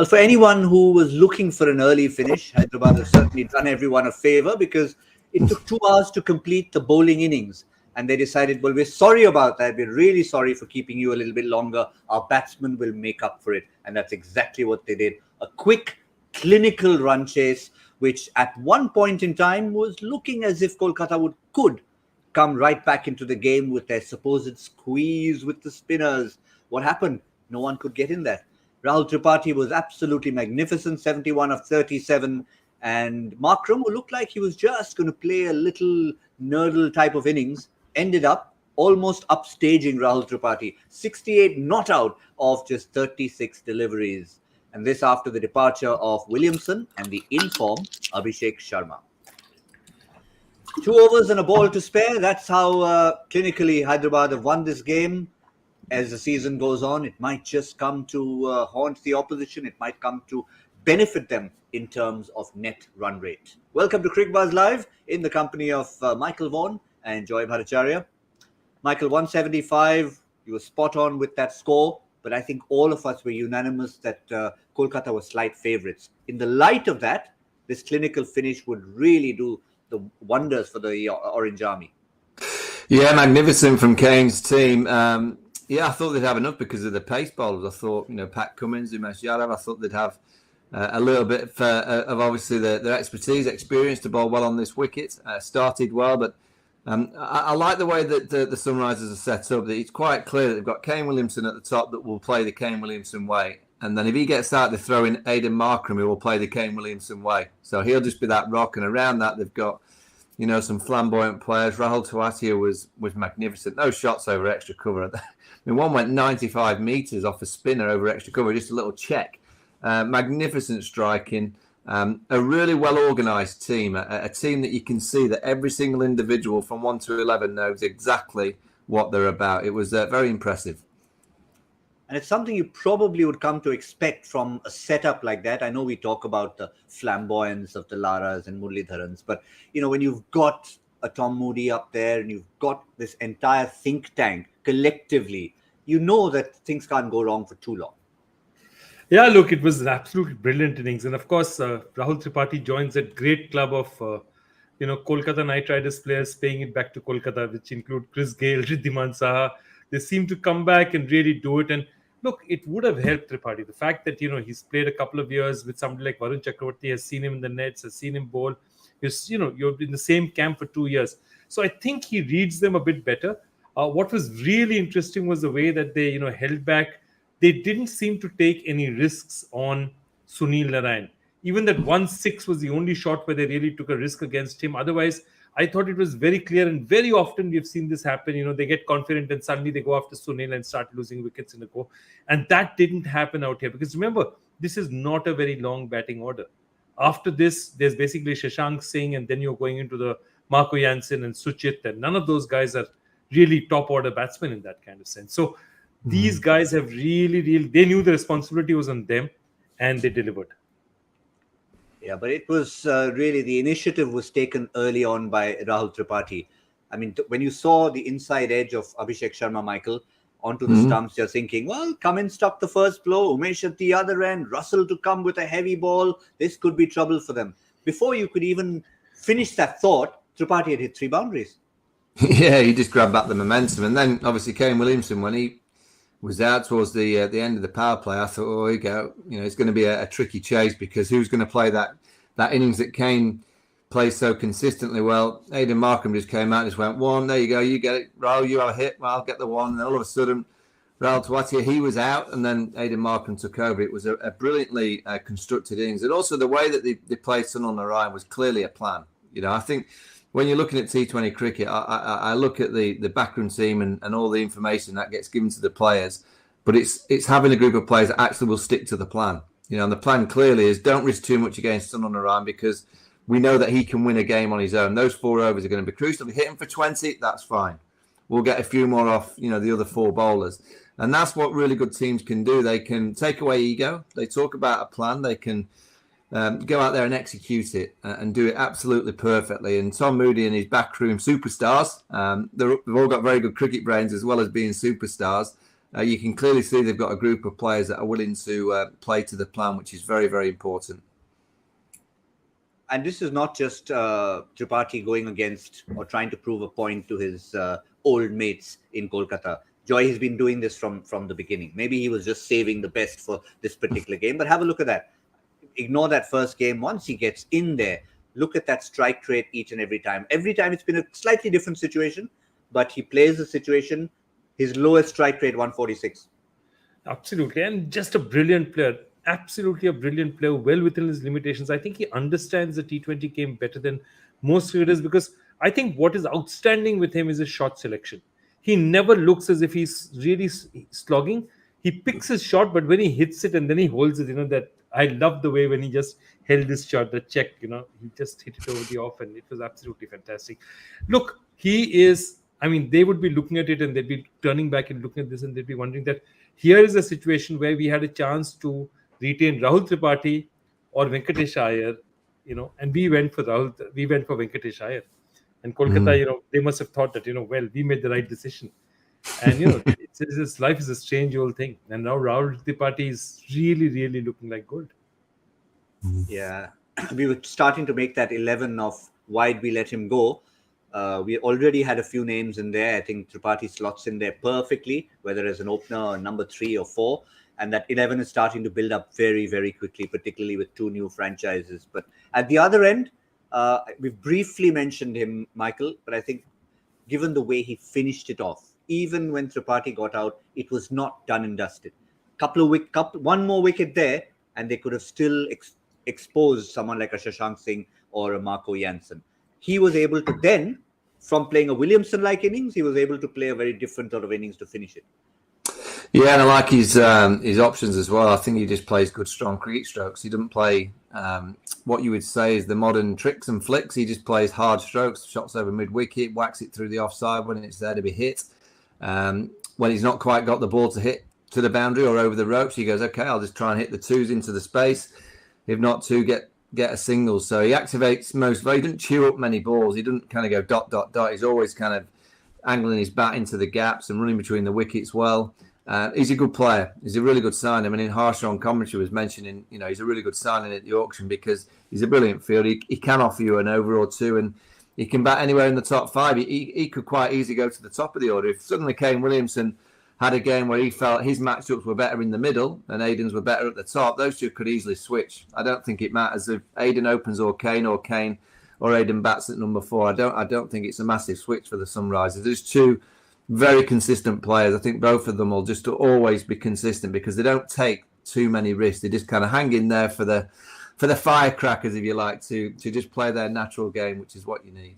Well, for anyone who was looking for an early finish, Hyderabad has certainly done everyone a favor because it took 2 hours to complete the bowling innings. And they decided, well, we're sorry about that. We're really sorry for keeping you a little bit longer. Our batsmen will make up for it. And that's exactly what they did. A quick, clinical run chase, which at one point in time was looking as if Kolkata could come right back into the game with their supposed squeeze with the spinners. What happened? No one could get in there. Rahul Tripathi was absolutely magnificent, 71 of 37. And Markram, who looked like he was just going to play a little nerdle type of innings, ended up almost upstaging Rahul Tripathi. 68 not out of just 36 deliveries. And this after the departure of Williamson and the in-form Abhishek Sharma. 2 overs and a ball to spare. That's how clinically Hyderabad have won this game. As the season goes on, it might just come to haunt the opposition. It might come to benefit them in terms of net run rate. Welcome to Cricbuzz Live in the company of Michael Vaughan and Joy Bhattacharjya. Michael, 175, you were spot on with that score, but I think all of us were unanimous that Kolkata were slight favourites. In the light of that, this clinical finish would really do the wonders for the Orange Army. Yeah, magnificent from Kane's team. Yeah, I thought they'd have enough because of the pace bowlers. I thought, Pat Cummins, Umesh Yadav, I thought they'd have a little bit of obviously their expertise, experience to bowl well on this wicket. Started well, but I like the way that the Sunrisers are set up. That it's quite clear that they've got Kane Williamson at the top that will play the Kane Williamson way. And then if he gets out, they throw in Aiden Markram, who will play the Kane Williamson way. So he'll just be that rock. And around that, they've got, some flamboyant players. Rahul Tripathi was magnificent. No shots over extra cover. One went 95 metres off a spinner over extra cover, just a little check. Magnificent striking. A really well-organised team. A team that you can see that every single individual from 1 to 11 knows exactly what they're about. It was very impressive. And it's something you probably would come to expect from a setup like that. I know we talk about the flamboyance of the Laras and Muralidharans, but, when you've got a Tom Moody up there and you've got this entire think tank collectively, you know that things can't go wrong for too long. Yeah, look, it was an absolutely brilliant innings. And of course, Rahul Tripathi joins that great club of, Kolkata Knight Riders players paying it back to Kolkata, which include Chris Gayle, Riddhiman Saha. They seem to come back and really do it. And look, it would have helped Tripathi. The fact that, he's played a couple of years with somebody like Varun Chakravarti, has seen him in the nets, has seen him bowl. You're in the same camp for 2 years. So I think he reads them a bit better. What was really interesting was the way that they, held back. They didn't seem to take any risks on Sunil Narayan. Even that 1-6 was the only shot where they really took a risk against him. Otherwise, I thought it was very clear, and very often we've seen this happen. They get confident and suddenly they go after Sunil and start losing wickets in a go. And that didn't happen out here because remember, this is not a very long batting order. After this, there's basically Shashank Singh, and then you're going into the Marco Jansen and Suchit, and none of those guys are really top order batsmen in that kind of sense. So these guys have really, they knew the responsibility was on them and they delivered. Yeah, but it was really the initiative was taken early on by Rahul Tripathi. I mean, when you saw the inside edge of Abhishek Sharma, Michael, onto the stumps, you're thinking, well, come and stop the first blow. Umesh at the other end, Russell to come with a heavy ball. This could be trouble for them. Before you could even finish that thought, Tripathi had hit 3 boundaries. Yeah, he just grabbed back the momentum. And then, obviously, Kane Williamson, when he was out towards the end of the power play, I thought, oh, here you go. It's going to be a tricky chase because who's going to play that innings that Kane plays so consistently well? Aiden Markram just came out and just went, 1, there you go, you get it. Rahul, you have a hit, well, I'll get the 1. And then all of a sudden, Rahul Tripathi, he was out, and then Aiden Markram took over. It was a brilliantly constructed innings. And also the way that they played Sunil Narayan was clearly a plan. I think when you're looking at T20 cricket, I look at the backroom team and all the information that gets given to the players, but it's having a group of players that actually will stick to the plan. And the plan clearly is don't risk too much against Sunil Narayan because we know that he can win a game on his own. Those 4 overs are going to be crucial. If we hit him for 20, that's fine. We'll get a few more off, the other 4 bowlers. And that's what really good teams can do. They can take away ego. They talk about a plan. They can go out there and execute it and do it absolutely perfectly. And Tom Moody and his backroom superstars, they've all got very good cricket brains as well as being superstars. you can clearly see they've got a group of players that are willing to play to the plan, which is very, very important. And this is not just Tripathi going against or trying to prove a point to his old mates in Kolkata. Joy has been doing this from the beginning. Maybe he was just saving the best for this particular game, but have a look at that. Ignore that first game. Once he gets in there, look at that strike rate each and every time. Every time it's been a slightly different situation, but he plays the situation. His lowest strike rate, 146. Absolutely. And just a brilliant player. Absolutely a brilliant player, well within his limitations. I think he understands the T20 game better than most cricketers, because I think what is outstanding with him is his shot selection. He never looks as if he's really slogging. He picks his shot, but when he hits it and then he holds it, that I love the way when he just held his shot, the check, he just hit it over the off, and it was absolutely fantastic. Look, he is, they would be looking at it and they'd be turning back and looking at this and they'd be wondering that here is a situation where we had a chance to retain Rahul Tripathi or Venkatesh Iyer, and we went for Venkatesh Iyer. And Kolkata, they must have thought that, well, we made the right decision. And, life is a strange old thing. And now Rahul Tripathi is really, really looking like gold. Yeah. We were starting to make that 11 of why'd we let him go. We already had a few names in there. I think Tripathi slots in there perfectly, whether as an opener or number 3 or 4. And that 11 is starting to build up very, very quickly, particularly with 2 new franchises. But at the other end, we've briefly mentioned him, Michael, but I think given the way he finished it off, even when Tripathi got out, it was not done and dusted. One more wicket there, and they could have still exposed someone like a Shashank Singh or a Marco Jansen. He was able to then, from playing a Williamson-like innings, he was able to play a very different sort of innings to finish it. Yeah, and I like his options as well. I think he just plays good, strong cricket strokes. He doesn't play what you would say is the modern tricks and flicks. He just plays hard strokes, shots over mid-wicket, whacks it through the offside when it's there to be hit. When he's not quite got the ball to hit to the boundary or over the ropes, he goes, okay, I'll just try and hit the 2s into the space. If not 2, get a single. So he activates most. He doesn't chew up many balls. He doesn't kind of go dot, dot, dot. He's always kind of angling his bat into the gaps and running between the wickets well. He's a good player. He's a really good signing. Harsha on commentary was mentioning, he's a really good signing at the auction because he's a brilliant fielder. He can offer you an over or 2, and he can bat anywhere in the top 5. He could quite easily go to the top of the order. If suddenly Kane Williamson had a game where he felt his matchups were better in the middle and Aiden's were better at the top, those 2 could easily switch. I don't think it matters if Aiden opens or Kane or Aiden bats at number 4. I don't think it's a massive switch for the Sunrisers. There's 2 very consistent players. I think both of them will just always be consistent because they don't take too many risks. They just kind of hang in there for the firecrackers, if you like, to just play their natural game, which is what you need.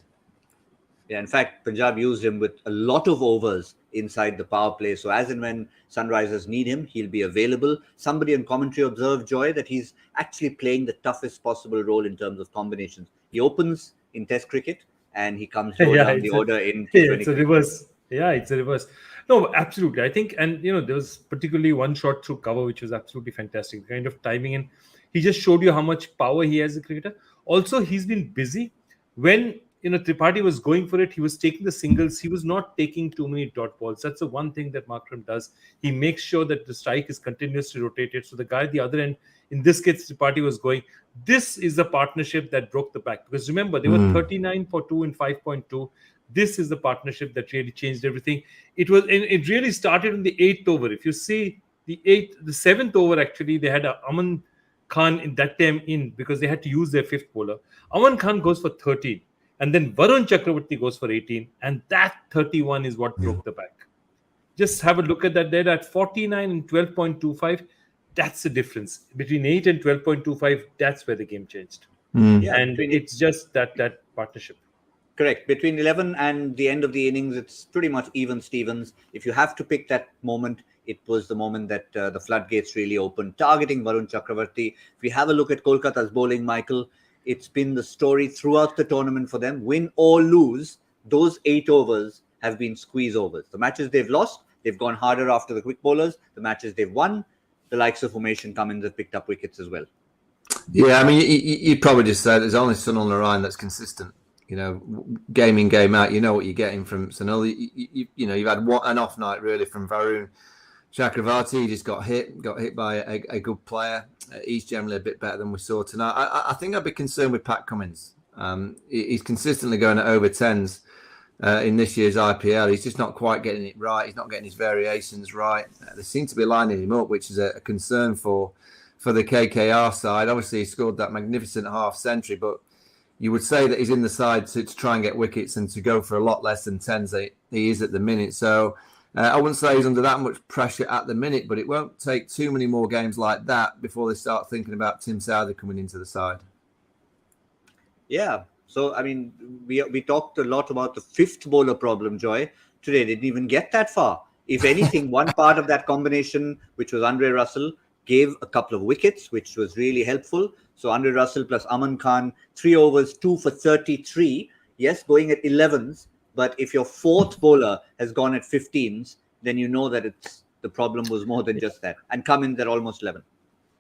Yeah, in fact, Punjab used him with a lot of overs inside the power play. So as and when Sunrisers need him, he'll be available. Somebody on commentary observed, Joy, that he's actually playing the toughest possible role in terms of combinations. He opens in Test cricket and he comes down the order in T20. It's a reverse. Yeah, it's a reverse. No, absolutely. I think, and there was particularly one shot through cover, which was absolutely fantastic. The kind of timing, and he just showed you how much power he has as a cricketer. Also, he's been busy. When Tripathi was going for it, he was taking the singles. He was not taking too many dot balls. That's the one thing that Markram does. He makes sure that the strike is continuously rotated. So the guy at the other end, in this case, Tripathi was going. This is the partnership that broke the back. Because remember, they were 39 for 2 in 5.2. This is the partnership that really changed everything. It really started in the 8th over. If you see the 7th over, actually, they had Aman Khan in that time in because they had to use their 5th bowler. Aman Khan goes for 13. And then Varun Chakravarti goes for 18. And that 31 is what broke the back. Just have a look at that there at 49 and 12.25. That's the difference. Between 8 and 12.25, that's where the game changed. Yeah, and it's just that partnership. Correct. Between 11 and the end of the innings, it's pretty much even Stevens. If you have to pick that moment, it was the moment that the floodgates really opened, targeting Varun Chakravarti. If we have a look at Kolkata's bowling, Michael, it's been the story throughout the tournament for them. Win or lose, those 8 overs have been squeeze overs. The matches they've lost, they've gone harder after the quick bowlers. The matches they've won, the likes of Umesh Cummins have picked up wickets as well. Yeah, you probably just said there's only Sunil Narayan that's consistent. Game in, game out, what you're getting from Sunil. You've had an off night really from Varun. Chakravarti just got hit by a good player. He's generally a bit better than we saw tonight. I think I'd be concerned with Pat Cummins. He's consistently going at over 10s in this year's IPL. He's just not quite getting it right. He's not getting his variations right. They seem to be lining him up, which is a concern for the KKR side. Obviously, he scored that magnificent half century, but you would say that he's in the side to try and get wickets and to go for a lot less than 10s that he is at the minute. So I wouldn't say he's under that much pressure at the minute, but it won't take too many more games like that before they start thinking about Tim Southee coming into the side. Yeah. So, I mean, we talked a lot about the fifth bowler problem, Joy. Today, didn't even get that far. If anything, one part of that combination, which was Andre Russell, gave a couple of wickets, which was really helpful. So Andre Russell plus Aman Khan, 3 overs, 2 for 33. Yes, going at 11s. But if your fourth bowler has gone at 15s, then you know that the problem was more than just that. And Cummins at almost 11.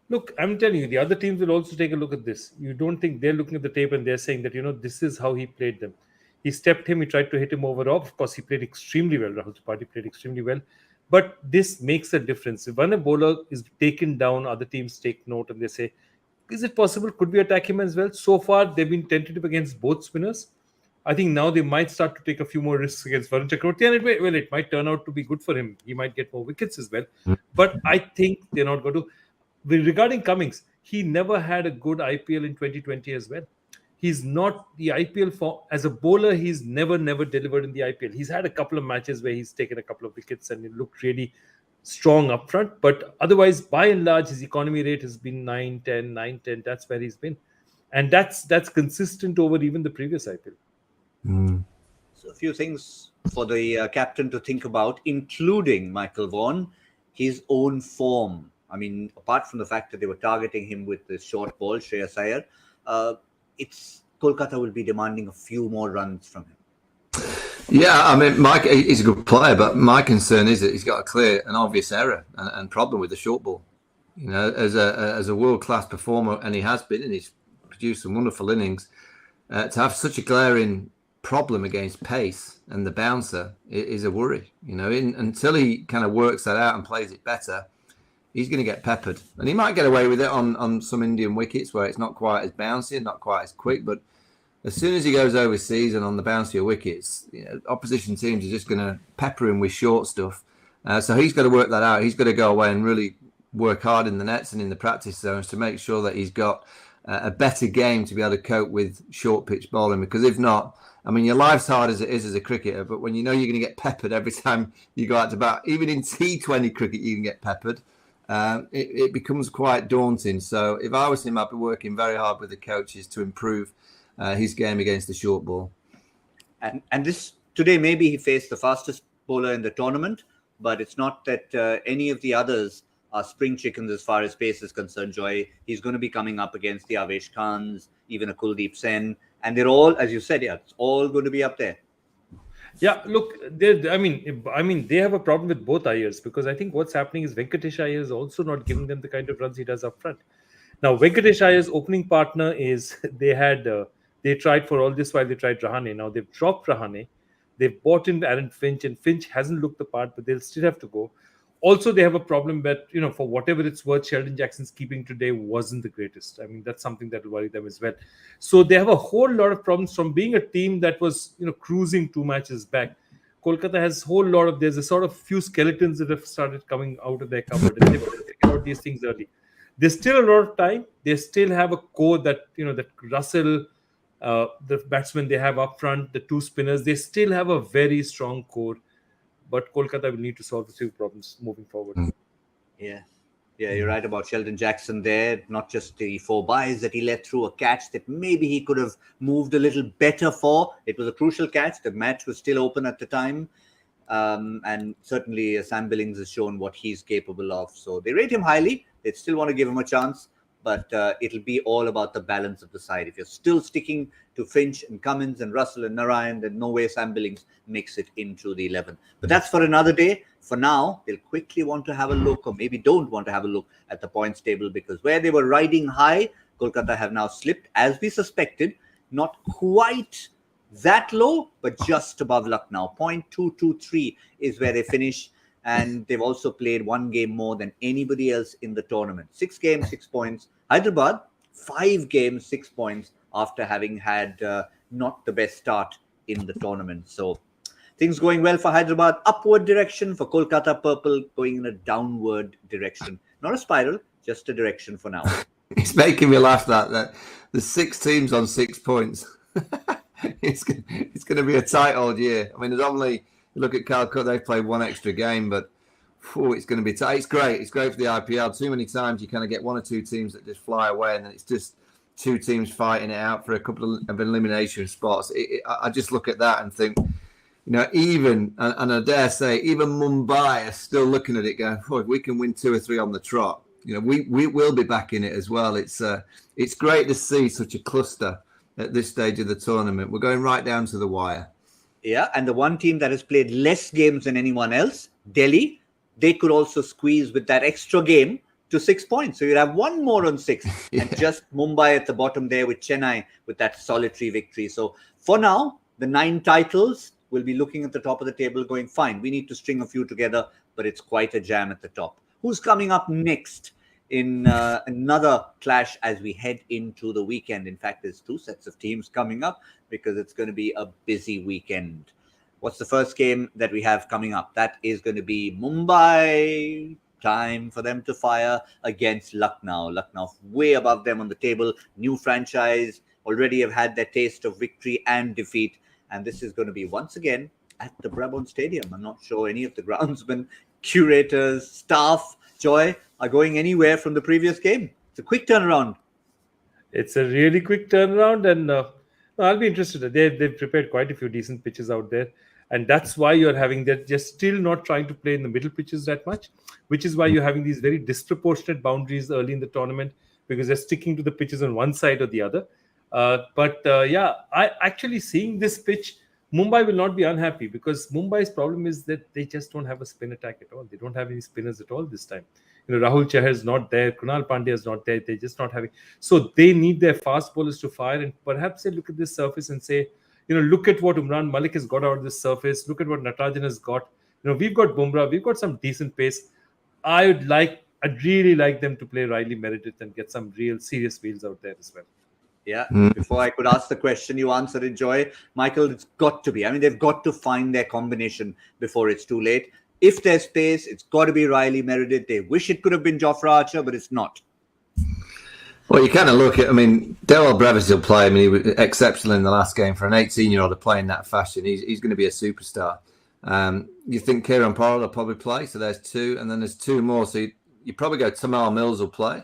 Look, I'm telling you, the other teams will also take a look at this. You don't think they're looking at the tape and they're saying that, this is how he played them. He stepped him, he tried to hit him over off. Of course, he played extremely well. Rahul Tripathi played extremely well. But this makes a difference. If when a bowler is taken down, other teams take note and they say, is it possible? Could we attack him as well? So far, they've been tentative against both spinners. I think now they might start to take a few more risks against Varun Chakravarti. And it might turn out to be good for him. He might get more wickets as well. But I think they're not going to. Regarding Cummins, he never had a good IPL in 2020 as well. He's not the IPL for as a bowler. He's never delivered in the IPL. He's had a couple of matches where he's taken a couple of wickets and it looked really strong up front. But otherwise, by and large, his economy rate has been 9-10. That's where he's been. And that's consistent over even the previous IPL. So a few things for the captain to think about, including Michael Vaughan, his own form. I mean, apart from the fact that they were targeting him with the short ball, Shreyas Iyer, Kolkata will be demanding a few more runs from him. Yeah, I mean, Mike, he's a good player, but my concern is that he's got a clear and obvious error and problem with the short ball. As a world-class performer, and he has been, and he's produced some wonderful innings, to have such a glaring problem against pace and the bouncer is a worry. Until he kind of works that out and plays it better, he's going to get peppered. And he might get away with it on some Indian wickets where it's not quite as bouncy and not quite as quick. But as soon as he goes overseas and on the bouncier wickets, opposition teams are just going to pepper him with short stuff. So he's got to work that out. He's got to go away and really work hard in the nets and in the practice zones to make sure that he's got a better game to be able to cope with short pitch bowling. Because if not, I mean, your life's hard as it is as a cricketer, but when you know you're going to get peppered every time you go out to bat, even in T20 cricket, you can get peppered. It becomes quite daunting. So if I was him, I'd be working very hard with the coaches to improve his game against the short ball. And this today, maybe he faced the fastest bowler in the tournament, but it's not that any of the others are spring chickens as far as pace is concerned, Joy. He's going to be coming up against the Avesh Khans, even a Kuldeep Sen, and they're all, as you said, it's all going to be up there. Yeah, look, they have a problem with both Iyers because I think what's happening is Venkatesh Iyer is also not giving them the kind of runs he does up front. Now, Venkatesh Iyer's opening partner is they tried for all this while they tried Rahane. Now they've dropped Rahane. They've bought in Aaron Finch, and Finch hasn't looked the part, but they'll still have to go. Also, they have a problem that, for whatever it's worth, Sheldon Jackson's keeping today wasn't the greatest. I mean, that's something that will worry them as well. So they have a whole lot of problems from being a team that was, cruising 2 matches back. Kolkata has a whole lot of, there's a sort of few skeletons that have started coming out of their cupboard, and they've got to figure out these things early. There's still a lot of time. They still have a core that, that Russell, the batsmen they have up front, the 2 spinners, they still have a very strong core. But Kolkata will need to solve the 2 problems moving forward. Yeah, you're right about Sheldon Jackson there. Not just the 4 byes that he let through, a catch that maybe he could have moved a little better for. It was a crucial catch. The match was still open at the time. And certainly Sam Billings has shown what he's capable of. So they rate him highly. They still want to give him a chance. But it'll be all about the balance of the side. If you're still sticking to Finch and Cummins and Russell and Narayan, then no way Sam Billings makes it into the 11. But that's for another day. For now, they'll quickly want to have a look, or maybe don't want to have a look at the points table, because where they were riding high, Kolkata have now slipped, as we suspected, not quite that low, but just above Lucknow. 0.223 is where they finish. and they've also played one game more than anybody else in the tournament. 6 games, 6 points. Hyderabad, 5 games, 6 points after having had not the best start in the tournament. So things going well for Hyderabad, upward direction. For Kolkata Purple, going in a downward direction. Not a spiral, just a direction for now. It's making me laugh that there's 6 teams on 6 points. It's going to be a tight old year. I mean, there's only, look at Calcutta, they've played 1 extra game, but it's going to be tight. It's great. It's great for the IPL. Too many times you kind of get 1 or 2 teams that just fly away, and then it's just 2 teams fighting it out for a couple of elimination spots. I just look at that and think, even, and I dare say, even Mumbai are still looking at it going, if we can win 2 or 3 on the trot, we will be back in it as well. It's great to see such a cluster at this stage of the tournament. We're going right down to the wire. Yeah, and the one team that has played less games than anyone else, Delhi, they could also squeeze with that extra game to 6 points. So you'd have 1 more on 6. Yeah. And just Mumbai at the bottom there with Chennai with that solitary victory. So for now, the 9 titles will be looking at the top of the table going, fine, we need to string a few together, but it's quite a jam at the top. Who's coming up next in another clash as we head into the weekend? In fact, there's 2 sets of teams coming up because it's going to be a busy weekend. What's the first game that we have coming up? That is going to be Mumbai. Time for them to fire against Lucknow. Lucknow way above them on the table. New franchise, already have had their taste of victory and defeat. And this is going to be once again at the Brabant Stadium. I'm not sure any of the groundsmen, curators, staff, Joy, are going anywhere from the previous game. It's a quick turnaround. It's a really quick turnaround, and I'll be interested. They've prepared quite a few decent pitches out there, and that's why you're having that. Just still not trying to play in the middle pitches that much, which is why you're having these very disproportionate boundaries early in the tournament, because they're sticking to the pitches on one side or the other. I actually seeing this pitch, Mumbai will not be unhappy, because Mumbai's problem is that they just don't have a spin attack at all. They don't have any spinners at all this time. Rahul Chahar is not there. Kunal Pandya is not there. They're just not having. So they need their fast bowlers to fire, and perhaps they look at this surface and say, look at what Umran Malik has got out of this surface. Look at what Natarajan has got. We've got Bumrah. We've got some decent pace. I'd really like them to play Riley Meredith and get some real serious wheels out there as well. Yeah, before I could ask the question, you answered it, Joy. Michael, it's got to be. I mean, they've got to find their combination before it's too late. If there's space, it's got to be Riley Meredith. They wish it could have been Jofra Archer, but it's not. Well, you kind of look at, Daryl Brevis will play. He was exceptional in the last game. For an 18-year-old to play in that fashion, he's going to be a superstar. You think Kieran Pollard will probably play, so there's 2, and then there's 2 more. So you probably go Tamal Mills will play.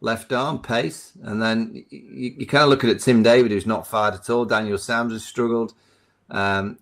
Left arm, pace, and then you kind of look at it. Tim David, who's not fired at all. Daniel Sams has struggled. I'd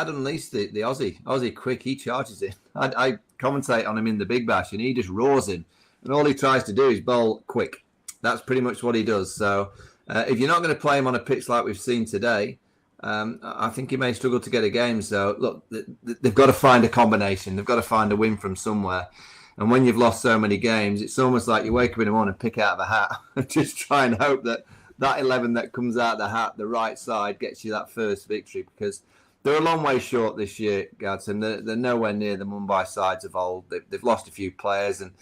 unleash the Aussie quick. He charges it. I commentate on him in the Big Bash, and he just roars in. And all he tries to do is bowl quick. That's pretty much what he does. So if you're not going to play him on a pitch like we've seen today, I think he may struggle to get a game. So look, they've got to find a combination. They've got to find a win from somewhere. And when you've lost so many games, it's almost like you wake up in the morning and pick out of a hat and just try and hope that 11 that comes out of the hat, the right side, gets you that first victory, because they're a long way short this year, Gads, and they're nowhere near the Mumbai sides of old. They've lost a few players, and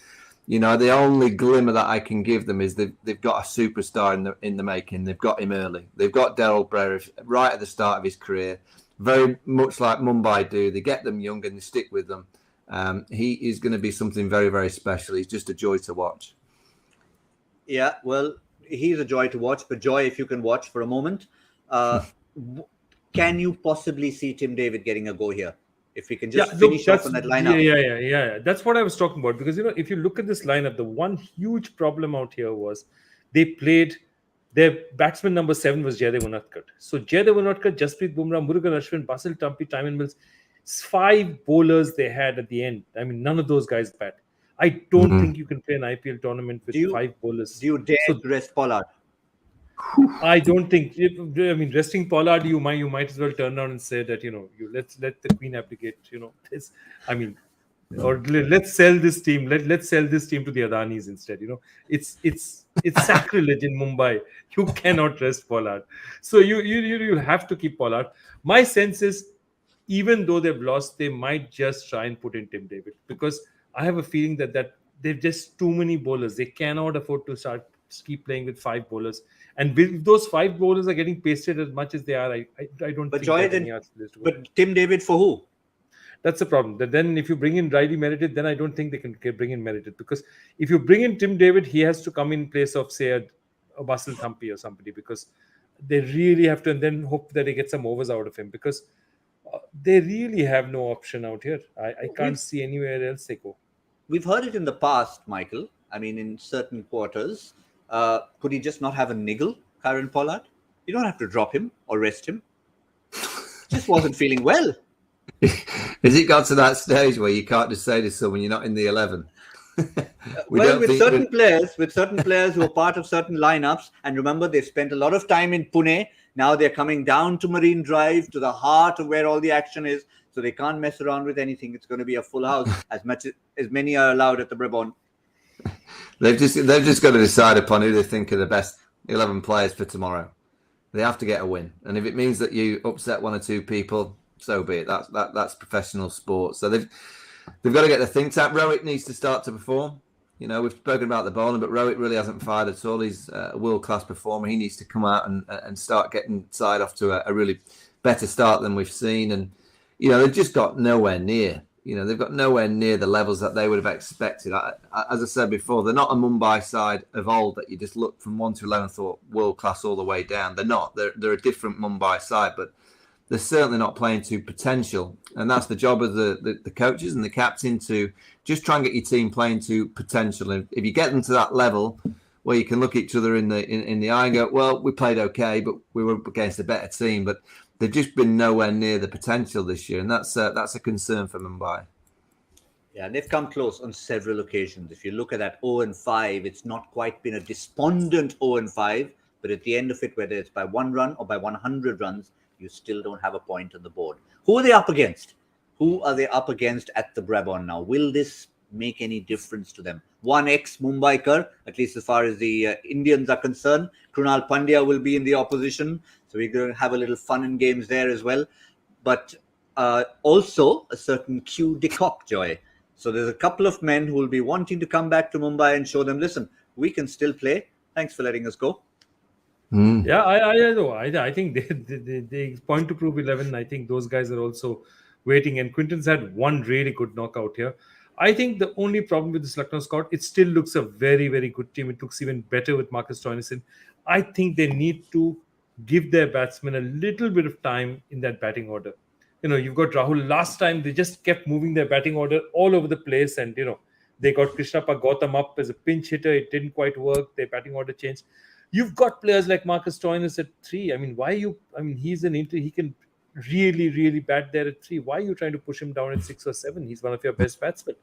the only glimmer that I can give them is they've got a superstar in the making. They've got him early. They've got Daryl Brevis right at the start of his career, very much like Mumbai do. They get them young and they stick with them. He is going to be something very, very special. He's just a joy to watch. Yeah, well, he's a joy to watch. But Joy, if you can watch for a moment, can you possibly see Tim David getting a go here? If we can just finish off on that lineup. Yeah. That's what I was talking about. Because, if you look at this lineup, the one huge problem out here was they played, their batsman number 7 was Jaydev Unadkat. So Jaydev Unadkat, Jasprit Bumrah, Murugan Ashwin, Basil Tampi, Timon Mills, 5 bowlers they had at the end. None of those guys bat. I don't think you can play an IPL tournament with 5 bowlers. Do you dare to rest Pollard? I don't think. Resting Pollard, you might as well turn around and say that let the Queen abdicate. Or let's sell this team. Let's sell this team to the Adanis instead. It's sacrilege in Mumbai. You cannot rest Pollard. So you have to keep Pollard. My sense is, even though they've lost, they might just try and put in Tim David, because I have a feeling that they've just too many bowlers. They cannot afford to keep playing with 5 bowlers. And if those 5 bowlers are getting pasted as much as they are, I don't think Joy, any other players to go. But Tim David for who? That's the problem. Then if you bring in Riley Meredith, then I don't think they can bring in Meredith, because if you bring in Tim David, he has to come in place of, say, a Basil Thampi or somebody, because they really have to, and then hope that they get some overs out of him, because they really have no option out here. I can't see anywhere else they go. We've heard it in the past, Michael. I mean, in certain quarters, could he just not have a niggle, Kieron Pollard? You don't have to drop him or rest him. Just wasn't feeling well. Has it got to that stage where you can't just say to someone you're not in the 11? With certain players who are part of certain lineups, and remember, they've spent a lot of time in Pune. Now they're coming down to Marine Drive, to the heart of where all the action is. So they can't mess around with anything. It's going to be a full house, as many are allowed at the Brabant. They've just got to decide upon who they think are the best 11 players for tomorrow. They have to get a win, and if it means that you upset 1 or 2 people, so be it. That's professional sport. So they've got to get the think tank. Rohit needs to start to perform. You know, we've spoken about the bowling, but Rohit really hasn't fired at all. He's a world-class performer. He needs to come out and start getting side off to a really better start than we've seen. And, you know, they've just got nowhere near. You know, they've got nowhere near the levels that they would have expected. As I said before, they're not a Mumbai side of old that you just looked from 1 to 11 and thought world-class all the way down. They're not. They're a different Mumbai side, but they're certainly not playing to potential. And that's the job of the coaches and the captain, to just try and get your team playing to potential. And if you get them to that level where you can look each other in the eye and go, well, we played okay, but we were against a better team. But they've just been nowhere near the potential this year. And that's a concern for Mumbai. Yeah, and they've come close on several occasions. If you look at that 0-5, it's not quite been a despondent 0-5, but at the end of it, whether it's by 1 run or by 100 runs, you still don't have a point on the board. Who are they up against? Who are they up against at the Brabant now? Will this make any difference to them? One ex-Mumbaikar, at least as far as the Indians are concerned. Krunal Pandya will be in the opposition, so we're going to have a little fun and games there as well. But also a certain Q de Kock, Joy. So there's a couple of men who will be wanting to come back to Mumbai and show them, listen, we can still play. Thanks for letting us go. Yeah, I think they point to prove 11. I think those guys are also waiting. And Quinton's had one really good knockout here. I think the only problem with this Lucknow squad, it still looks a very, very good team. It looks even better with Marcus Stoinisson. I think they need to give their batsmen a little bit of time in that batting order. You know, you've got Rahul. Last time, they just kept moving their batting order all over the place. And, you know, they got Krishnappa Gautam up as a pinch hitter. It didn't quite work. Their batting order changed. You've got players like Marcus Stoinis at 3. I mean, he's he can really, really bat there at 3. Why are you trying to push him down at 6 or 7? He's one of your best batsmen.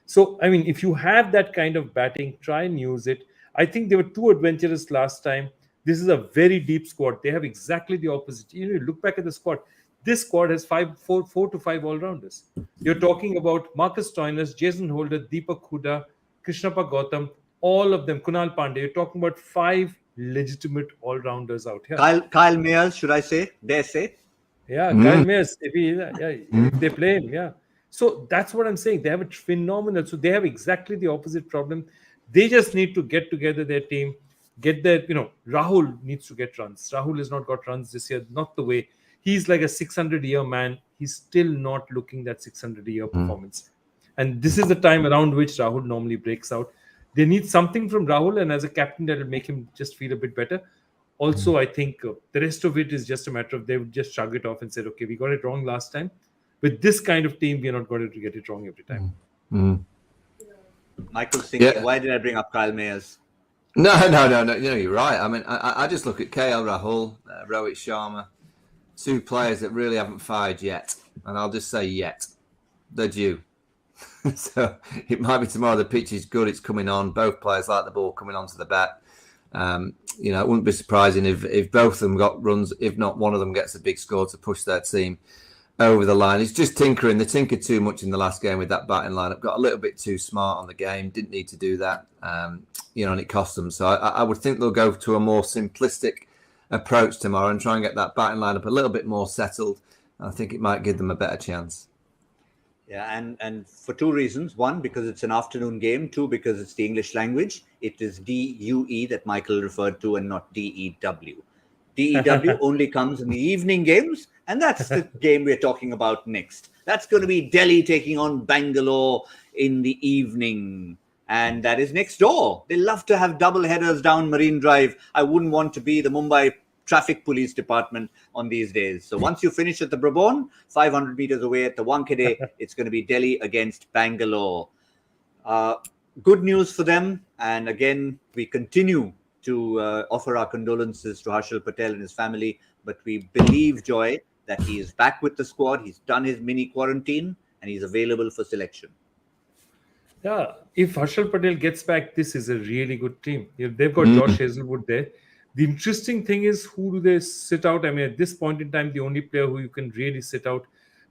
So, I mean, if you have that kind of batting, try and use it. I think they were too adventurous last time. This is a very deep squad. They have exactly the opposite. You know, look back at the squad. This squad has 4 to 5 all-rounders. You're talking about Marcus Stoinis, Jason Holder, Deepak Hooda, Krishnappa Gautam, all of them, Kunal Pandey. You're talking about 5 legitimate all-rounders out here. Kyle Mayers, should I say? Dare say? Yeah, Kyle Mayers. If they play him, yeah. So that's what I'm saying. They have a phenomenal. So they have exactly the opposite problem. They just need to get together their team, get their, Rahul needs to get runs. Rahul has not got runs this year, not the way. He's like a 600-year man. He's still not looking that 600-year performance. And this is the time around which Rahul normally breaks out. They need something from Rahul, and as a captain, that will make him just feel a bit better. Also, I think the rest of it is just a matter of they would just shrug it off and say, okay, we got it wrong last time. With this kind of team, we're not going to get it wrong every time. Michael's thinking, why did I bring up Kyle Mayers? No. You're right. I mean, I just look at KL Rahul, Rohit Sharma, 2 players that really haven't fired yet. And I'll just say yet. They're due. So it might be tomorrow. The pitch is good. It's coming on. Both players like the ball coming onto the bat. It wouldn't be surprising if both of them got runs, if not one of them gets a big score to push their team over the line. It's just tinkering. They tinkered too much in the last game with that batting lineup. Got a little bit too smart on the game. Didn't need to do that. And it cost them. So I would think they'll go to a more simplistic approach tomorrow and try and get that batting lineup a little bit more settled. I think it might give them a better chance. Yeah, and for two reasons. One, because it's an afternoon game. Two, because it's the English language. It is DUE that Michael referred to and not DEW. DEW only comes in the evening games, and that's the game we're talking about next. That's going to be Delhi taking on Bangalore in the evening. And that is next door. They love to have double headers down Marine Drive. I wouldn't want to be the Mumbai Traffic Police Department on these days. So once you finish at the Brabon, 500 meters away at the Wankhede, it's going to be Delhi against Bangalore. Good news for them. And again, we continue to offer our condolences to Harshal Patel and his family. But we believe, Joy, that he is back with the squad. He's done his mini quarantine and he's available for selection. Yeah, if Harshal Patel gets back, this is a really good team. They've got Josh Hazelwood there. The interesting thing is, who do they sit out? I mean, at this point in time, the only player who you can really sit out,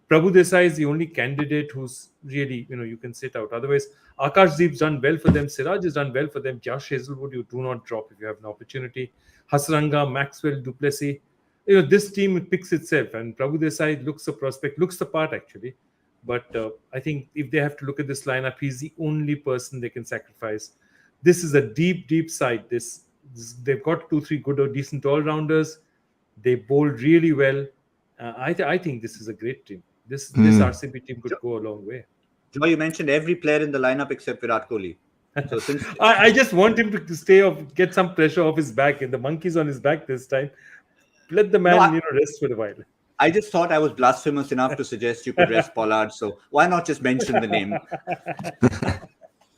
Prabhu Desai is the only candidate who's really, you can sit out. Otherwise, Akashdeep's done well for them. Siraj has done well for them. Josh Hazelwood, you do not drop if you have an opportunity. Hasranga, Maxwell, Duplessis. This team picks itself. And Prabhu Desai looks the part actually. But I think if they have to look at this lineup, he's the only person they can sacrifice. This is a deep, deep side. They've got 2-3 good or decent all-rounders. They bowl really well. I think this is a great team. This RCB team could go a long way. Joy, you mentioned every player in the lineup except Virat Kohli. So since I just want him to stay off, get some pressure off his back. And the monkey's on his back this time. Let the man, rest for a while. I just thought I was blasphemous enough to suggest you could rest Pollard. So why not just mention the name?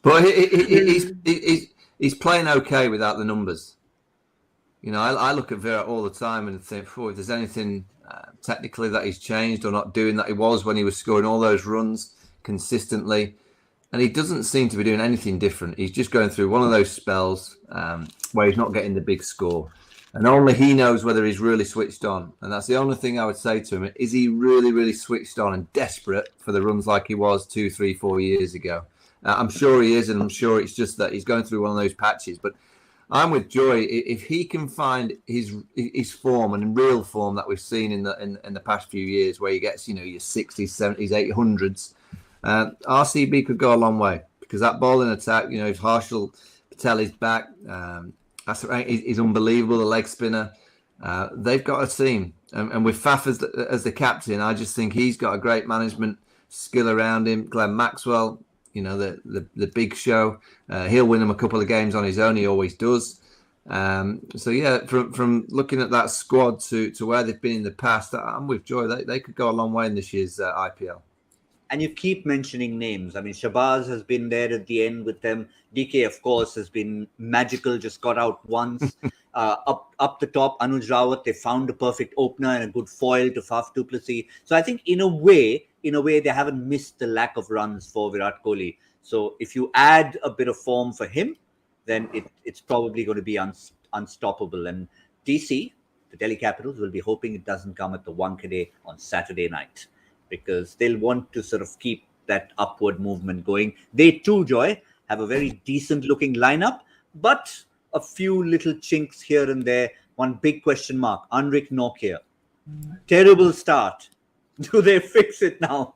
But he's playing okay without the numbers. I look at Virat all the time and think, if there's anything technically that he's changed or not doing that he was when he was scoring all those runs consistently. And he doesn't seem to be doing anything different. He's just going through one of those spells where he's not getting the big score. And only he knows whether he's really switched on. And that's the only thing I would say to him. Is he really, really switched on and desperate for the runs like he was 2, 3, 4 years ago? I'm sure he is, and I'm sure it's just that he's going through one of those patches. But I'm with Joy. If he can find his form and real form that we've seen in the past few years, where he gets your 60s, 70s, 800s, RCB could go a long way, because that bowling attack, if Harshal Patel is back, that's right, he's unbelievable. The leg spinner, they've got a team, and with Faf as the captain, I just think he's got a great management skill around him. Glenn Maxwell, the big show. He'll win him a couple of games on his own. He always does. So yeah, from looking at that squad to where they've been in the past, I'm with Joy. They could go a long way in this year's IPL. And you keep mentioning names. I mean, Shabazz has been there at the end with them. DK, of course, has been magical, just got out once. Up the top, Anuj Rawat, they found a perfect opener and a good foil to Faf du Plessis. So I think in a way, they haven't missed the lack of runs for Virat Kohli. So if you add a bit of form for him, then it's probably going to be unstoppable. And DC, the Delhi Capitals, will be hoping it doesn't come at the Wankhede on Saturday night, because they'll want to sort of keep that upward movement going. They too, Joy, have a very decent looking lineup, but a few little chinks here and there. One big question mark, Anrik Nortje. Terrible start. Do they fix it now?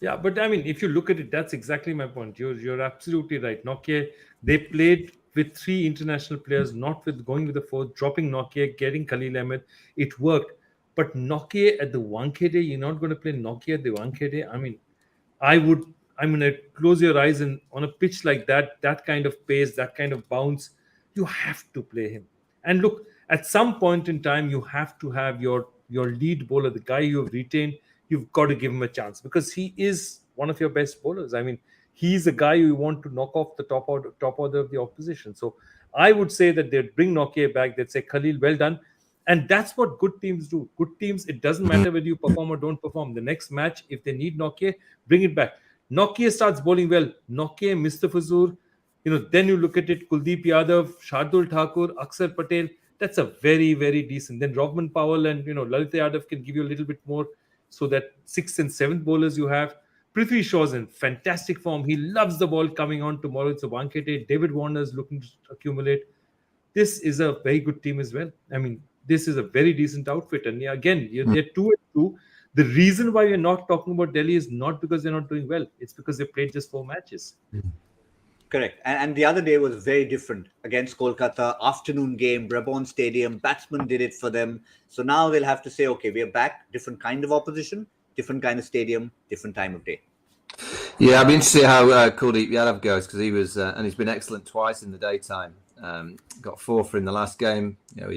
Yeah, but I mean, if you look at it, that's exactly my point. You're absolutely right. Nortje, they played with 3 international players, not with going with the 4th, dropping Nortje, getting Khalil Ahmed. It worked. But Nortje at the Wankhede, you're not going to play Nortje at the Wankhede. I mean, I'm going to close your eyes, and on a pitch like that kind of pace, that kind of bounce, you have to play him. And look, at some point in time, you have to have your lead bowler, the guy you have retained, you've got to give him a chance, because he is one of your best bowlers. I mean, he's a guy you want to knock off the top order of the opposition. So I would say that they'd bring Nortje back. They'd say, Khalil, well done. And that's what good teams do. Good teams, it doesn't matter whether you perform or don't perform. The next match, if they need Nortje, bring it back. Nortje starts bowling well. Nortje, Mustafizur, then you look at it, Kuldeep Yadav, Shardul Thakur, Akshar Patel. That's a very, very decent. Then Robman Powell and Lalit Yadav can give you a little bit more, so that 6th and 7th bowlers you have. Prithvi Shaw's in fantastic form. He loves the ball coming on tomorrow. It's a Wankhede. David Warner's looking to accumulate. This is a very good team as well. I mean, this is a very decent outfit. And again, they're 2-2. The reason why we're not talking about Delhi is not because they're not doing well. It's because they played just 4 matches. Correct. And the other day was very different against Kolkata. Afternoon game, Vaughan Stadium. Batsmen did it for them. So now they'll have to say, okay, we're back. Different kind of opposition, different kind of stadium, different time of day. Yeah, I'd be interested to see how Kuldeep Yadav goes, because he was, and he's been excellent twice in the daytime. Got 4 for in the last game. You know,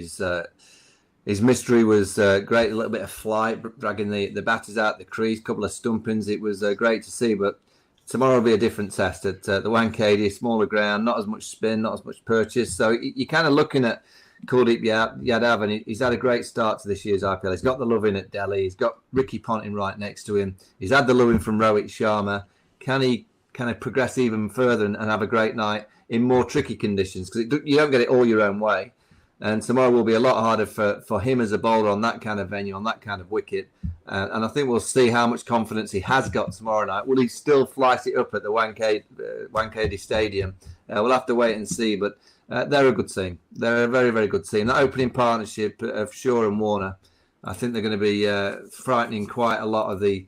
his mystery was great. A little bit of flight, dragging the batters out the crease, couple of stumpings. It was great to see. But tomorrow will be a different test at the Wankhede, smaller ground, not as much spin, not as much purchase. So you're kind of looking at Kuldeep Yadav, and he's had a great start to this year's IPL. He's got the love in at Delhi. He's got Ricky Ponting right next to him. He's had the love in from Rohit Sharma. Can he kind of progress even further and have a great night in more tricky conditions? Because you don't get it all your own way. And tomorrow will be a lot harder for him as a bowler on that kind of venue, on that kind of wicket. And I think we'll see how much confidence he has got tomorrow night. Will he still flight it up at the Wankhede Stadium? We'll have to wait and see. But they're a good team. They're a very, very good team. That opening partnership of Shaw and Warner, I think they're going to be frightening quite a lot of the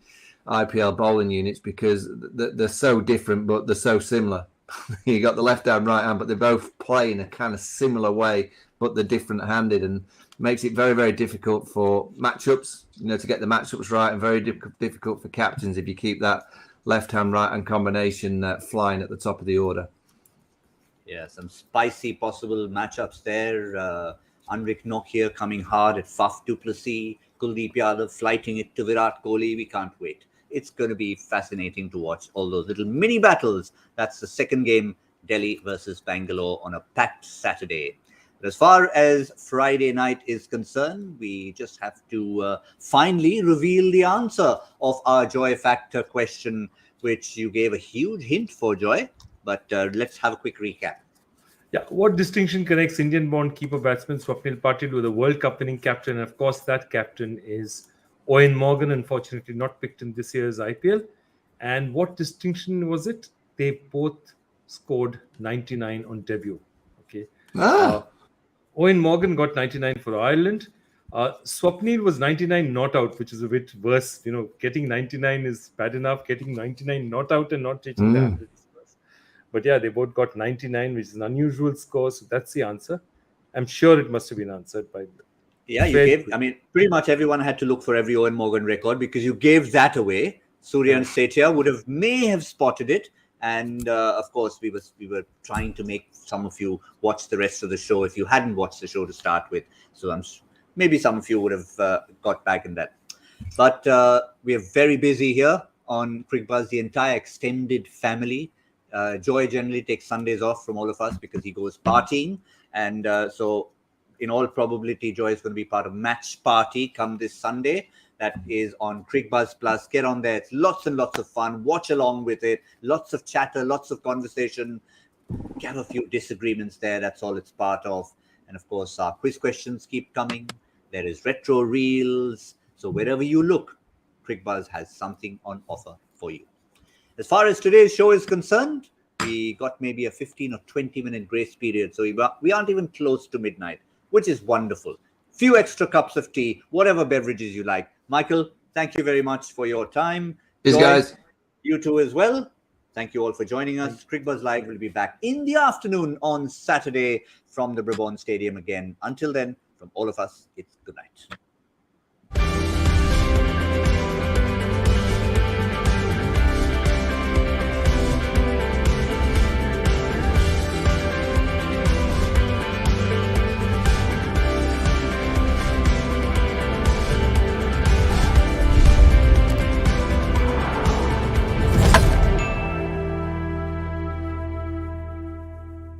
IPL bowling units, because they're so different, but they're so similar. You got the left hand, right hand, but they both play in a kind of similar way, but they're different handed, and makes it very, very difficult for matchups, to get the matchups right, and very difficult for captains if you keep that left hand, right hand combination flying at the top of the order. Yeah, some spicy possible matchups there. Anrik Nokia coming hard at Faf du Plessis, Kuldeep Yadav flighting it to Virat Kohli. We can't wait. It's going to be fascinating to watch all those little mini battles. That's the second game, Delhi versus Bangalore, on a packed Saturday. But as far as Friday night is concerned, we just have to finally reveal the answer of our Joy Factor question, which you gave a huge hint for, Joy. But let's have a quick recap. Yeah, what distinction connects Indian-born keeper batsman Swapnil Patil with a World Cup winning captain? And of course, that captain is Eoin Morgan, unfortunately not picked in this year's IPL. And what distinction was it? They both scored 99 on debut. Okay. Eoin Morgan got 99 for Ireland. Swapnil was 99 not out, which is a bit worse. Getting 99 is bad enough. Getting 99 not out and not taking the 100 is worse. But yeah, they both got 99, which is an unusual score. So that's the answer. I'm sure it must have been answered by... Yeah, you gave... I mean, pretty much everyone had to look for every Eoin Morgan record, because you gave that away. Surya and Setia may have spotted it. And of course, we were trying to make some of you watch the rest of the show if you hadn't watched the show to start with. So maybe some of you would have got back in that. But we are very busy here on Cricbuzz, the entire extended family. Joy generally takes Sundays off from all of us because he goes partying. And so in all probability, Joy is going to be part of Match Party come this Sunday. That is on Cricbuzz Plus. Get on there. It's lots and lots of fun. Watch along with it. Lots of chatter, lots of conversation. Have a few disagreements there. That's all it's part of. And of course, our quiz questions keep coming. There is retro reels. So wherever you look, Cricbuzz has something on offer for you. As far as today's show is concerned, we got maybe a 15 or 20-minute grace period. So we aren't even close to midnight, which is wonderful. Few extra cups of tea, whatever beverages you like. Michael, thank you very much for your time. Cheers, guys. You too as well. Thank you all for joining us. Cricbuzz Live will be back in the afternoon on Saturday from the Vaughan Stadium again. Until then, from all of us, it's good night.